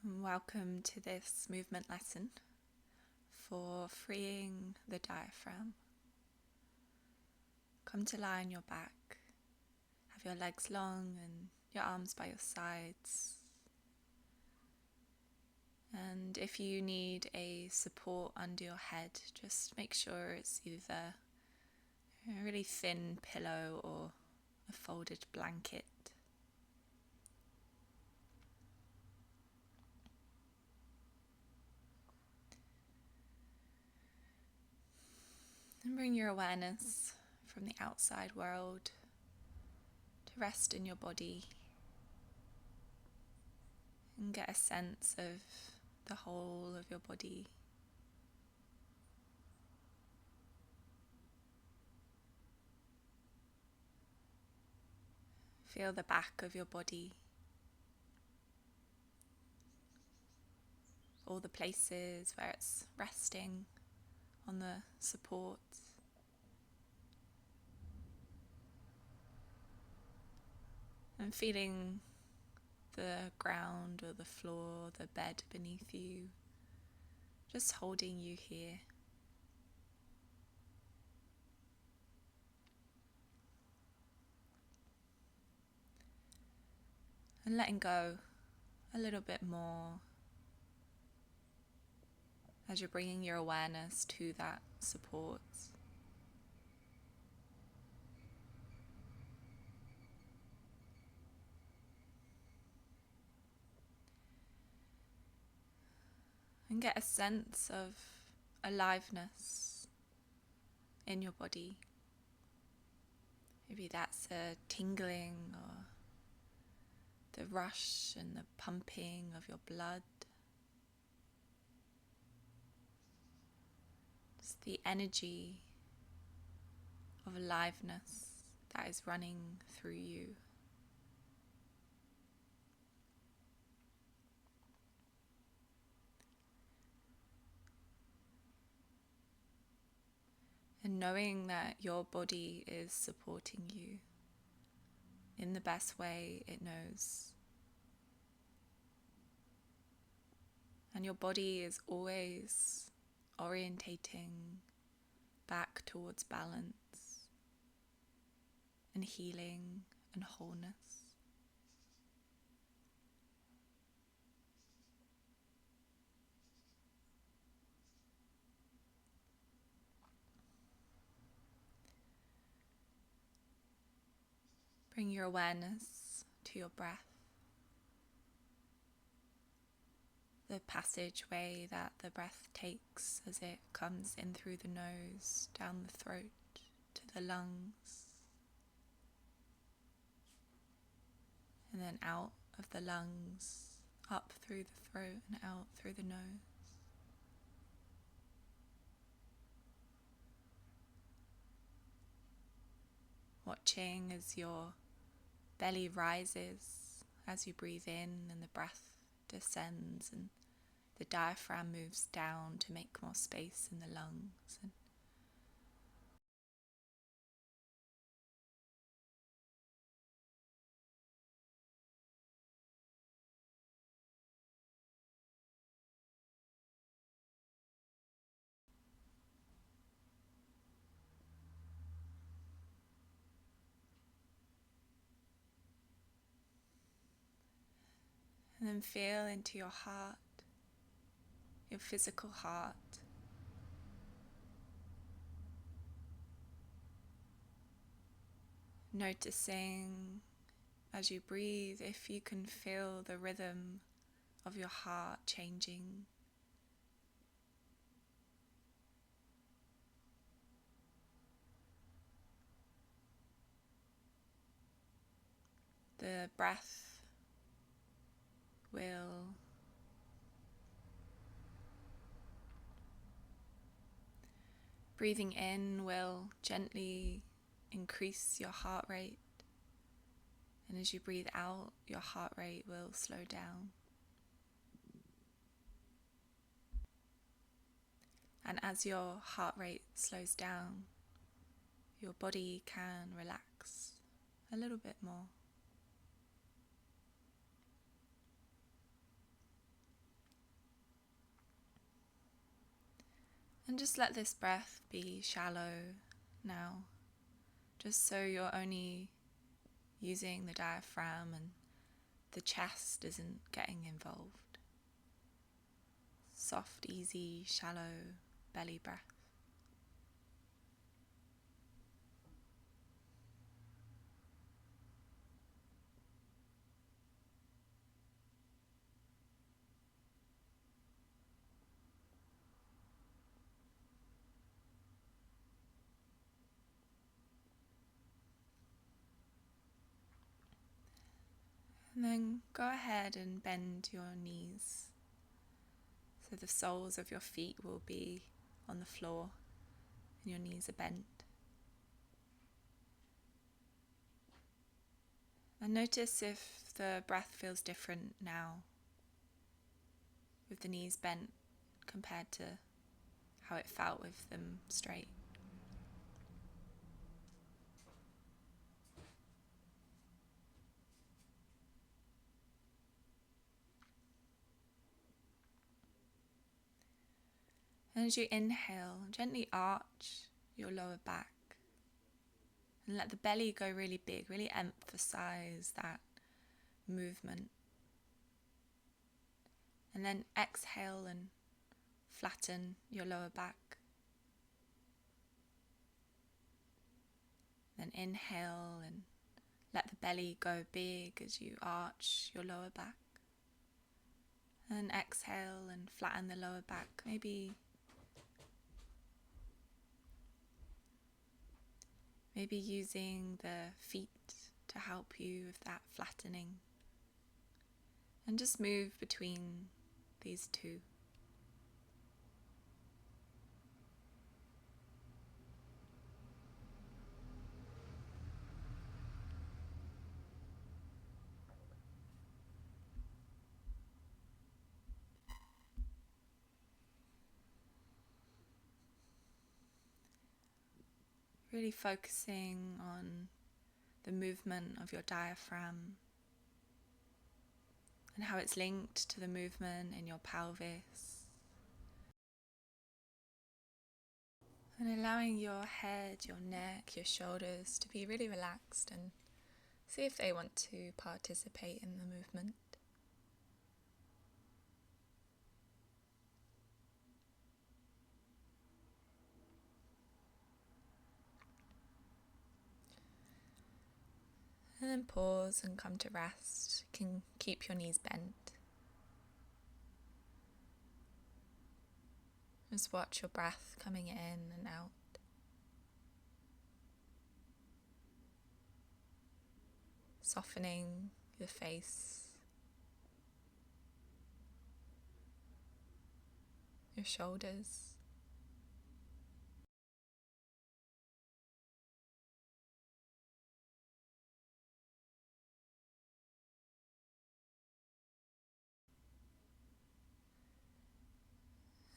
Welcome to this movement lesson for freeing the diaphragm. Come to lie on your back. Have your legs long and your arms by your sides. And if you need a support under your head, just make sure it's either a really thin pillow or a folded blanket. And bring your awareness from the outside world to rest in your body and get a sense of the whole of your body. Feel the back of your body, all the places where it's resting on the support. And feeling the ground or the floor, the bed beneath you, just holding you here. And letting go a little bit more as you're bringing your awareness to that support. And get a sense of aliveness in your body. Maybe that's a tingling or the rush and the pumping of your blood. Just the energy of aliveness that is running through you. And knowing that your body is supporting you in the best way it knows. And your body is always orientating back towards balance and healing and wholeness. Bring your awareness to your breath, the passageway that the breath takes as it comes in through the nose, down the throat, to the lungs, and then out of the lungs, up through the throat and out through the nose. Watching as your belly rises as you breathe in and the breath descends and the diaphragm moves down to make more space in the lungs. And then feel into your heart, your physical heart. Noticing as you breathe if you can feel the rhythm of your heart changing. The breath will breathing in will gently increase your heart rate, and as you breathe out, your heart rate will slow down. And as your heart rate slows down, your body can relax a little bit more. And just let this breath be shallow now, just so you're only using the diaphragm and the chest isn't getting involved. Soft, easy, shallow belly breath. And then go ahead and bend your knees so the soles of your feet will be on the floor and your knees are bent. And notice if the breath feels different now with the knees bent compared to how it felt with them straight. And as you inhale, gently arch your lower back and let the belly go really big, really emphasize that movement. And then exhale and flatten your lower back. Then inhale and let the belly go big as you arch your lower back. And exhale and flatten the lower back. Maybe using the feet to help you with that flattening. And just move between these two. Really focusing on the movement of your diaphragm and how it's linked to the movement in your pelvis. And allowing your head, your neck, your shoulders to be really relaxed and see if they want to participate in the movement. And then pause and come to rest. You can keep your knees bent. Just watch your breath coming in and out. Softening your face, your shoulders.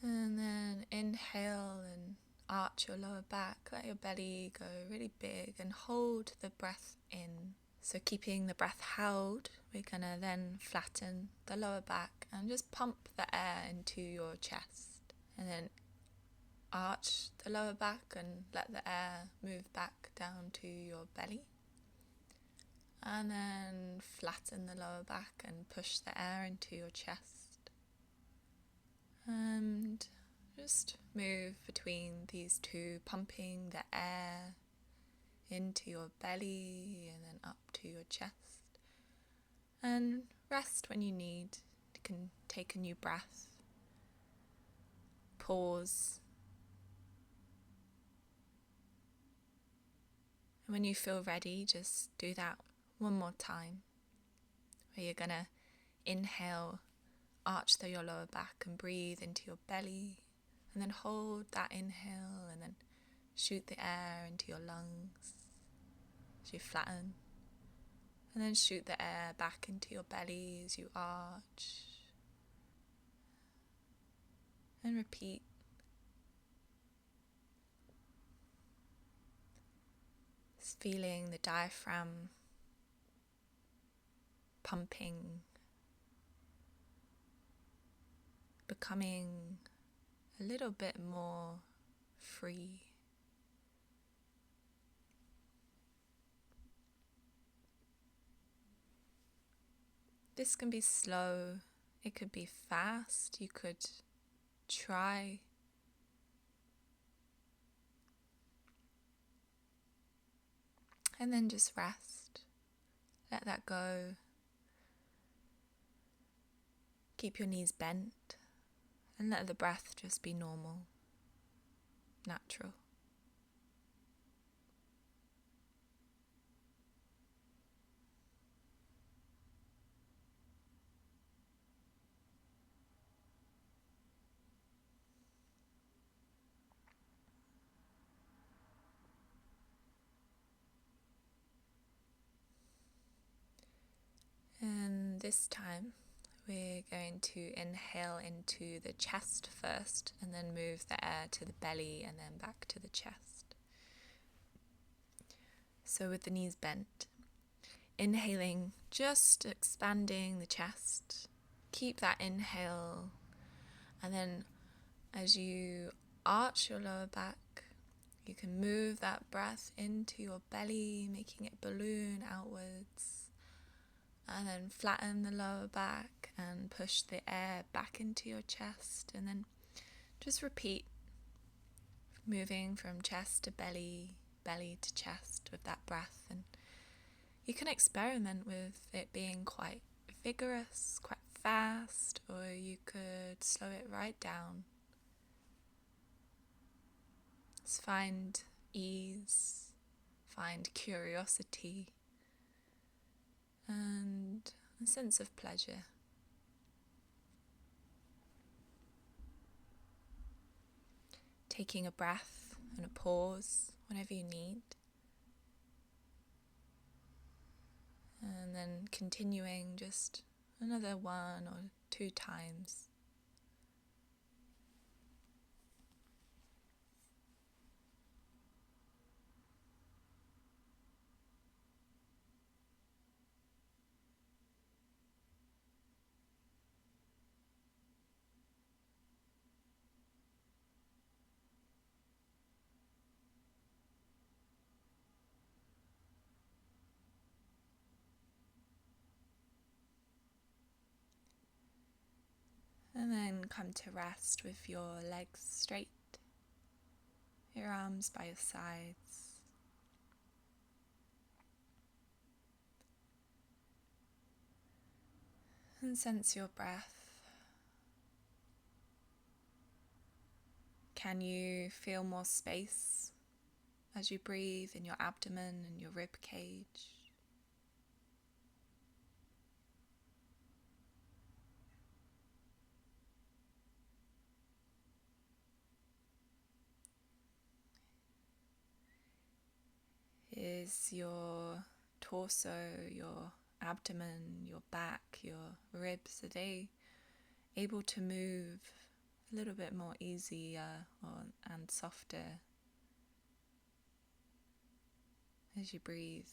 And then inhale and arch your lower back, let your belly go really big and hold the breath in. So keeping the breath held, we're going to then flatten the lower back and just pump the air into your chest. And then arch the lower back and let the air move back down to your belly. And then flatten the lower back and push the air into your chest. And just move between these two, pumping the air into your belly and then up to your chest. And rest when you need. You can take a new breath. Pause. And when you feel ready, just do that one more time. Where you're going to inhale, arch your lower back and breathe into your belly. And then hold that inhale and then shoot the air into your lungs as you flatten. And then shoot the air back into your belly as you arch. And repeat. Just feeling the diaphragm pumping, becoming a little bit more free. This can be slow, it could be fast, you could try. And then just rest. Let that go. Keep your knees bent and let the breath just be normal, natural. And this time we're going to inhale into the chest first and then move the air to the belly and then back to the chest. So with the knees bent, inhaling, just expanding the chest. Keep that inhale, and then as you arch your lower back, you can move that breath into your belly, making it balloon outwards. And then flatten the lower back and push the air back into your chest. And then just repeat, moving from chest to belly, belly to chest with that breath. And you can experiment with it being quite vigorous, quite fast, or you could slow it right down. Just find ease, find curiosity, and a sense of pleasure. Taking a breath and a pause whenever you need. And then continuing just another 1 or 2 times. And then come to rest with your legs straight, your arms by your sides. And sense your breath. Can you feel more space as you breathe in your abdomen and your rib cage? Is your torso, your abdomen, your back, your ribs, are they able to move a little bit more easier and softer as you breathe?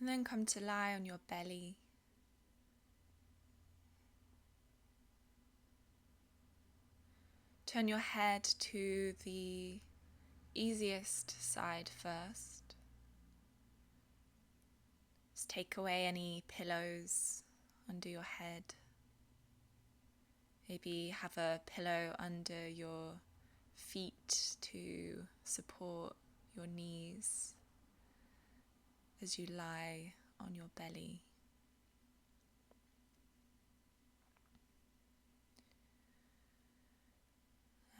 And then come to lie on your belly. Turn your head to the easiest side first. Just take away any pillows under your head. Maybe have a pillow under your feet to support your knees as you lie on your belly.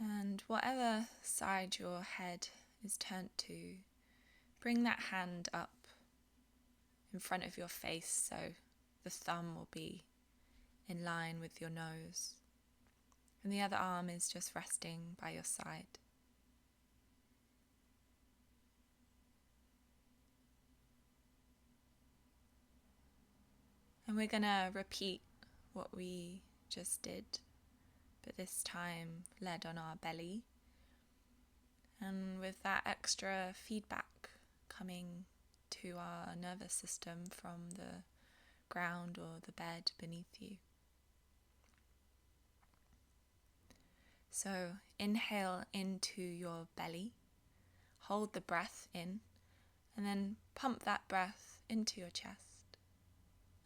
And whatever side your head is turned to, bring that hand up in front of your face so the thumb will be in line with your nose. And the other arm is just resting by your side. And we're going to repeat what we just did, but this time led on our belly. And with that extra feedback coming to our nervous system from the ground or the bed beneath you. So inhale into your belly, hold the breath in, and then pump that breath into your chest,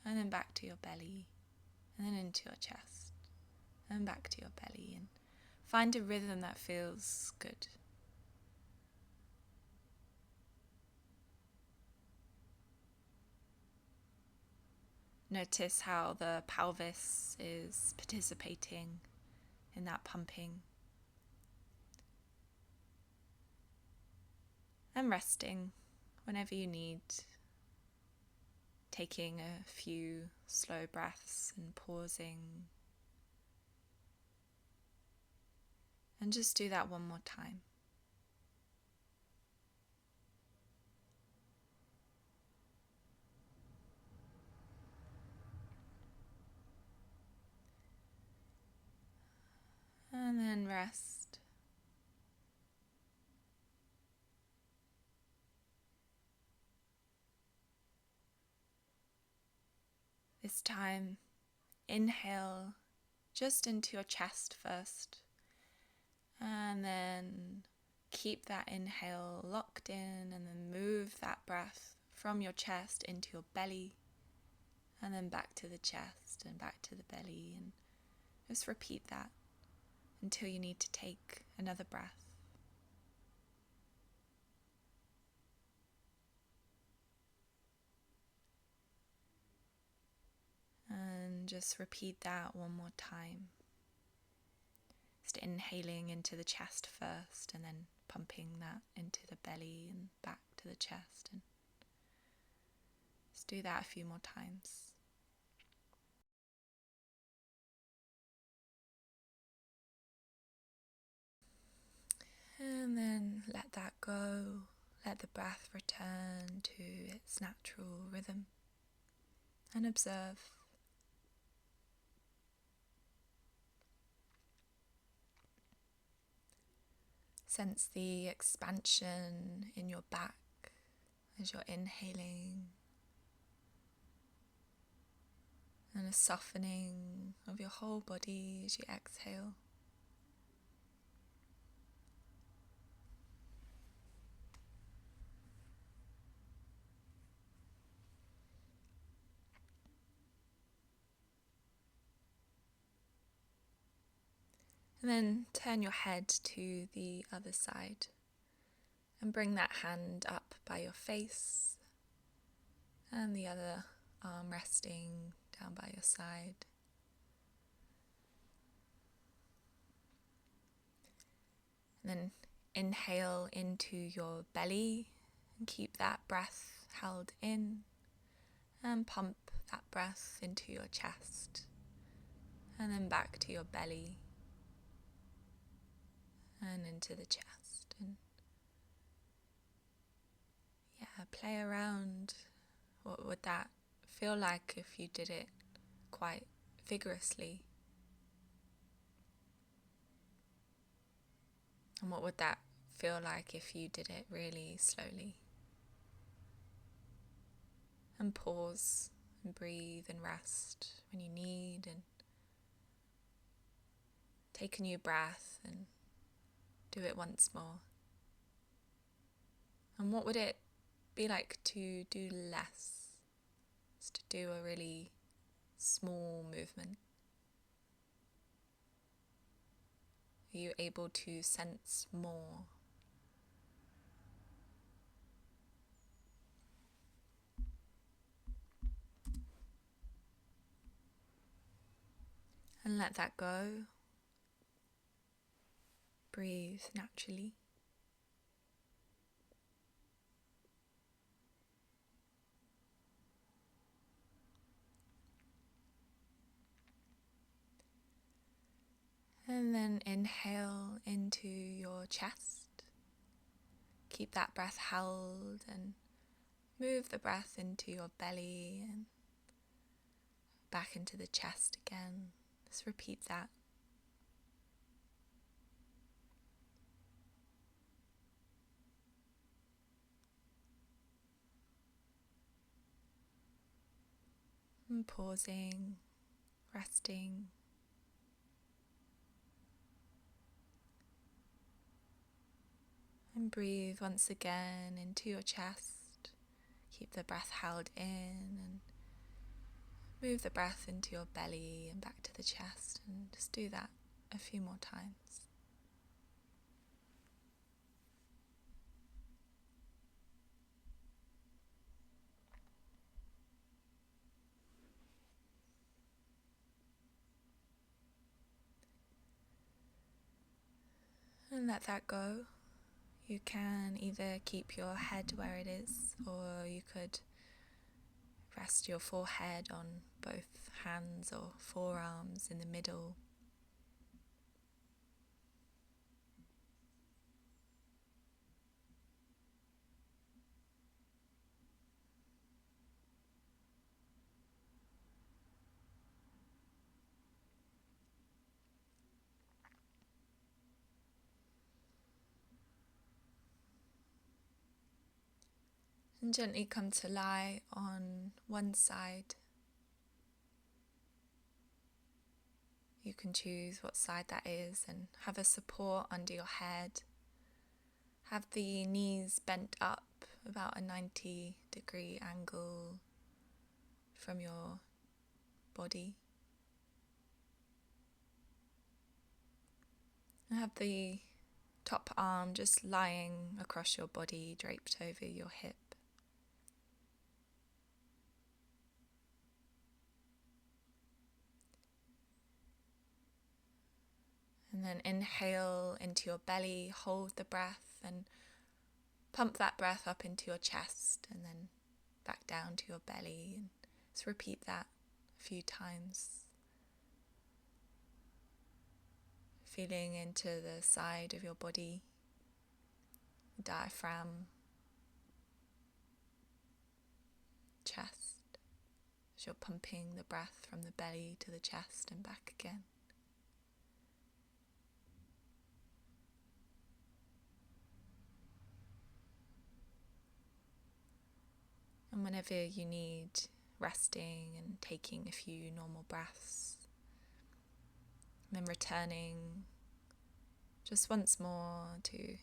and then back to your belly, and then into your chest, and back to your belly, and find a rhythm that feels good. Notice how the pelvis is participating in that pumping. And resting whenever you need, taking a few slow breaths and pausing. And just do that one more time. And then rest. This time, inhale just into your chest first, and then keep that inhale locked in, and then move that breath from your chest into your belly, and then back to the chest and back to the belly, and just repeat that until you need to take another breath. And just repeat that one more time. Just inhaling into the chest first and then pumping that into the belly and back to the chest. And just do that a few more times. And then let that go. Let the breath return to its natural rhythm. And observe. Sense the expansion in your back as you're inhaling, and a softening of your whole body as you exhale. And then turn your head to the other side and bring that hand up by your face and the other arm resting down by your side. And then inhale into your belly and keep that breath held in, and pump that breath into your chest and then back to your belly and into the chest. And play around. What would that feel like if you did it quite vigorously? And what would that feel like if you did it really slowly? And pause and breathe and rest when you need, and take a new breath and do it once more. And what would it be like to do less? Just to do a really small movement. Are you able to sense more? And let that go. Breathe naturally. And then inhale into your chest. Keep that breath held and move the breath into your belly and back into the chest again. Just repeat that. And pausing, resting. And breathe once again into your chest. Keep the breath held in and move the breath into your belly and back to the chest, and just do that a few more times. And let that go. You can either keep your head where it is, or you could rest your forehead on both hands or forearms in the middle. And gently come to lie on one side. You can choose what side that is and have a support under your head. Have the knees bent up about a 90-degree angle from your body. And have the top arm just lying across your body, draped over your hip. And then inhale into your belly, hold the breath and pump that breath up into your chest and then back down to your belly. And just repeat that a few times. Feeling into the side of your body, diaphragm, chest, as you're pumping the breath from the belly to the chest and back again. And whenever you need resting and taking a few normal breaths, and then returning just once more to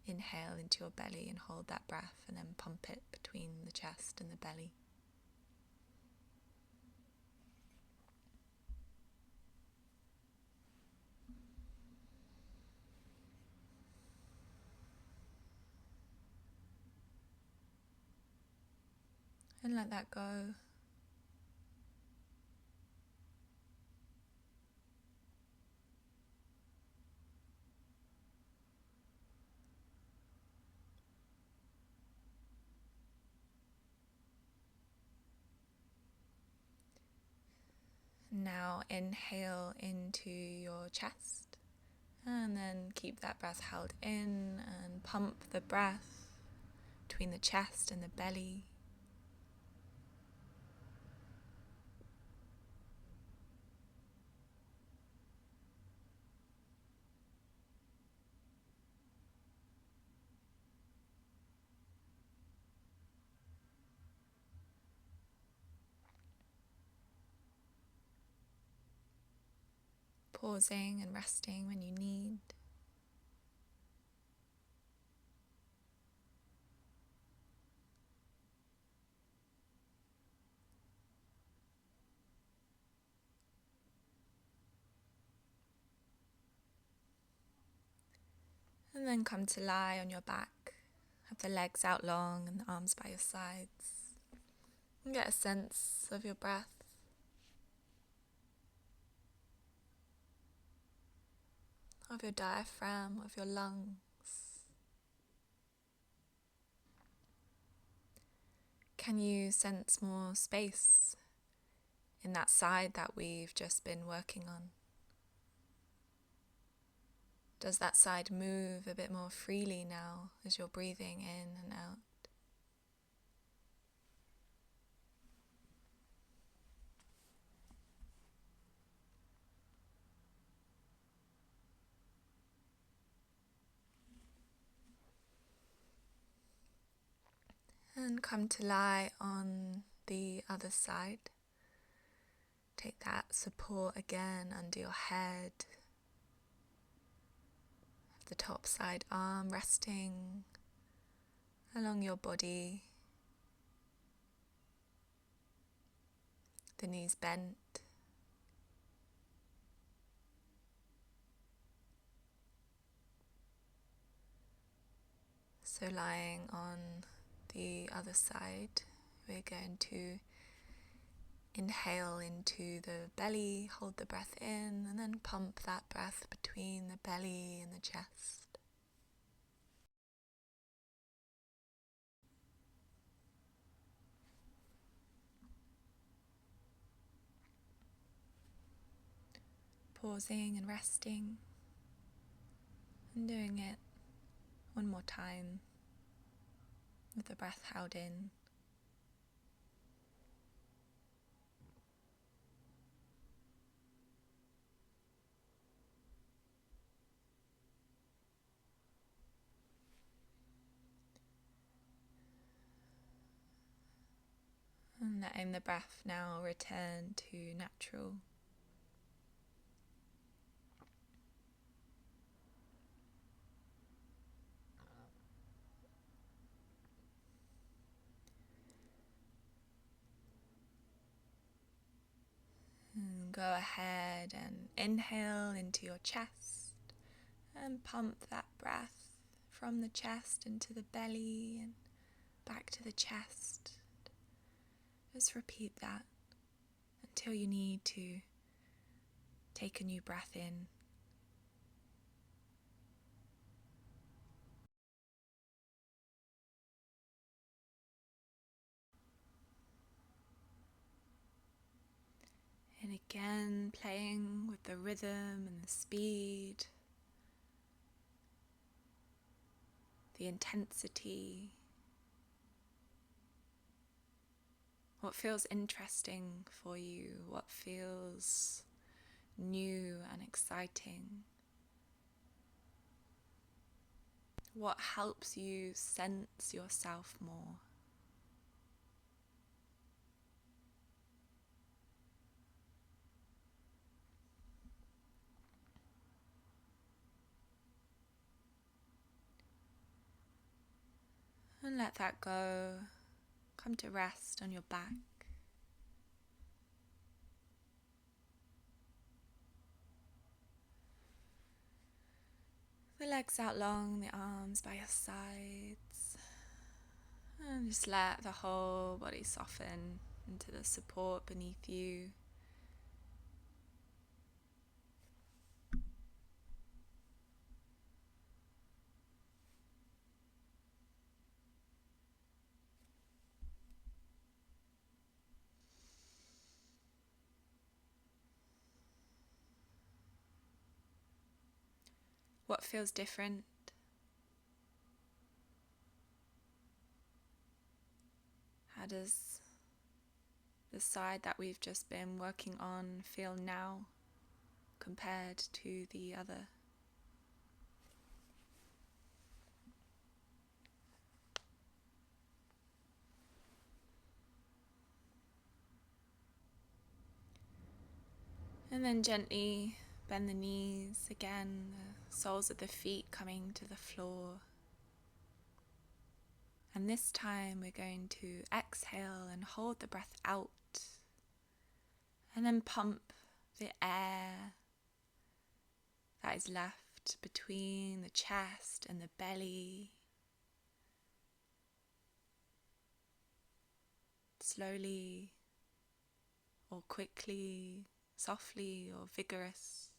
inhale into your belly and hold that breath and then pump it between the chest and the belly. And let that go. Now inhale into your chest and then keep that breath held in and pump the breath between the chest and the belly. Pausing and resting when you need. And then come to lie on your back. Have the legs out long and the arms by your sides. And get a sense of your breath. Of your diaphragm, of your lungs. Can you sense more space in that side that we've just been working on? Does that side move a bit more freely now as you're breathing in and out? And come to lie on the other side. Take that support again under your head, the top side arm resting along your body, the knees bent. So lying on the other side, we're going to inhale into the belly, hold the breath in, and then pump that breath between the belly and the chest. Pausing and resting, and doing it one more time with the breath held in. And letting the breath now return to natural. And go ahead and inhale into your chest and pump that breath from the chest into the belly and back to the chest. Just repeat that until you need to take a new breath in. And again, playing with the rhythm and the speed, the intensity. What feels interesting for you? What feels new and exciting? What helps you sense yourself more? And let that go. Come to rest on your back. The legs out long, the arms by your sides. And just let the whole body soften into the support beneath you. What feels different? How does the side that we've just been working on feel now compared to the other? And then gently bend the knees again, the soles of the feet coming to the floor. And this time we're going to exhale and hold the breath out. And then pump the air that is left between the chest and the belly. Slowly or quickly, softly or vigorous.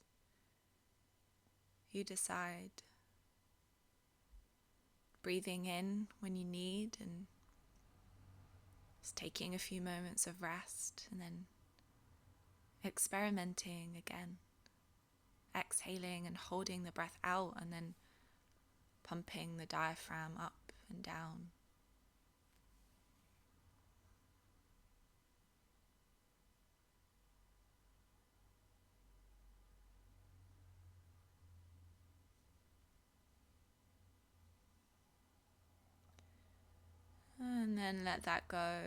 You decide. Breathing in when you need and just taking a few moments of rest, and then experimenting again. Exhaling and holding the breath out, and then pumping the diaphragm up and down. And then let that go.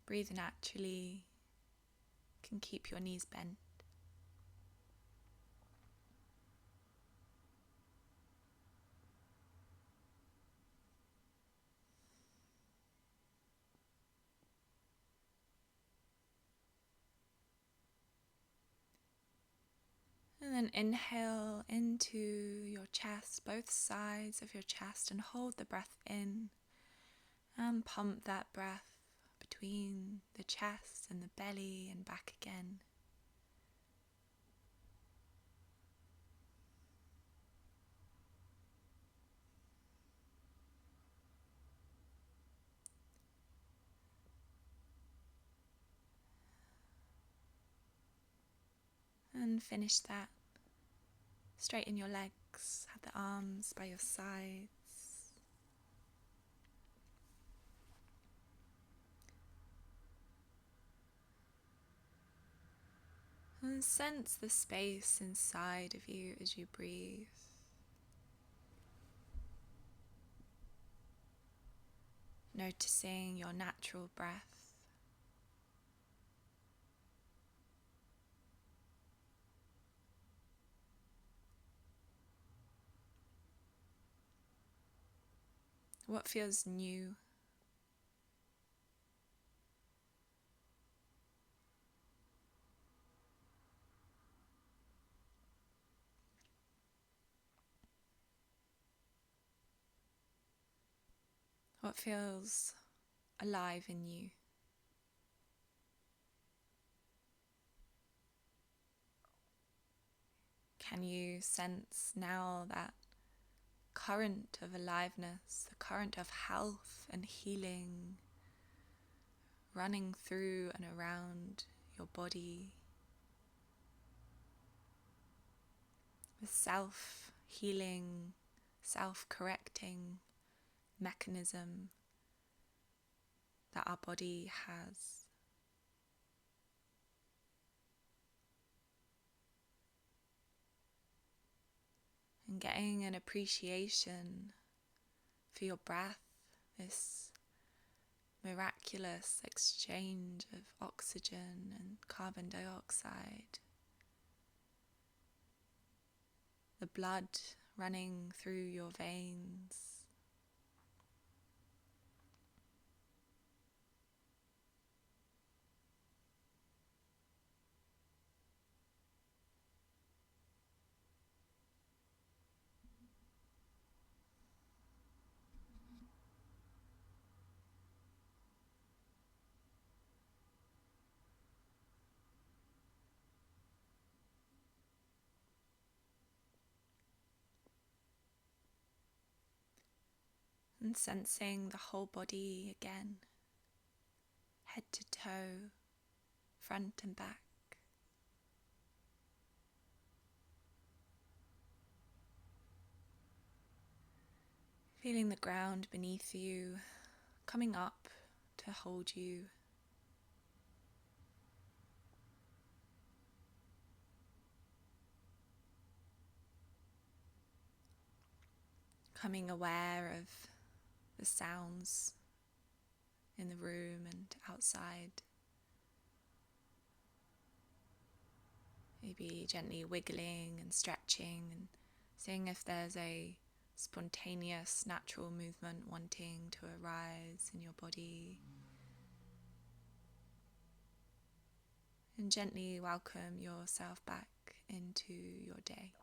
Breathe naturally. You can keep your knees bent. And then inhale into your chest, both sides of your chest, and hold the breath in and pump that breath between the chest and the belly and back again. And finish that. Straighten your legs, have the arms by your sides. And sense the space inside of you as you breathe. Noticing your natural breath. What feels new? What feels alive in you? Can you sense now that current of aliveness, the current of health and healing running through and around your body? The self-healing, self-correcting mechanism that our body has. And getting an appreciation for your breath, this miraculous exchange of oxygen and carbon dioxide. The blood running through your veins. And sensing the whole body again, head to toe, front and back. Feeling the ground beneath you, coming up to hold you. Becoming aware of the sounds in the room and outside. Maybe gently wiggling and stretching and seeing if there's a spontaneous, natural movement wanting to arise in your body. And gently welcome yourself back into your day.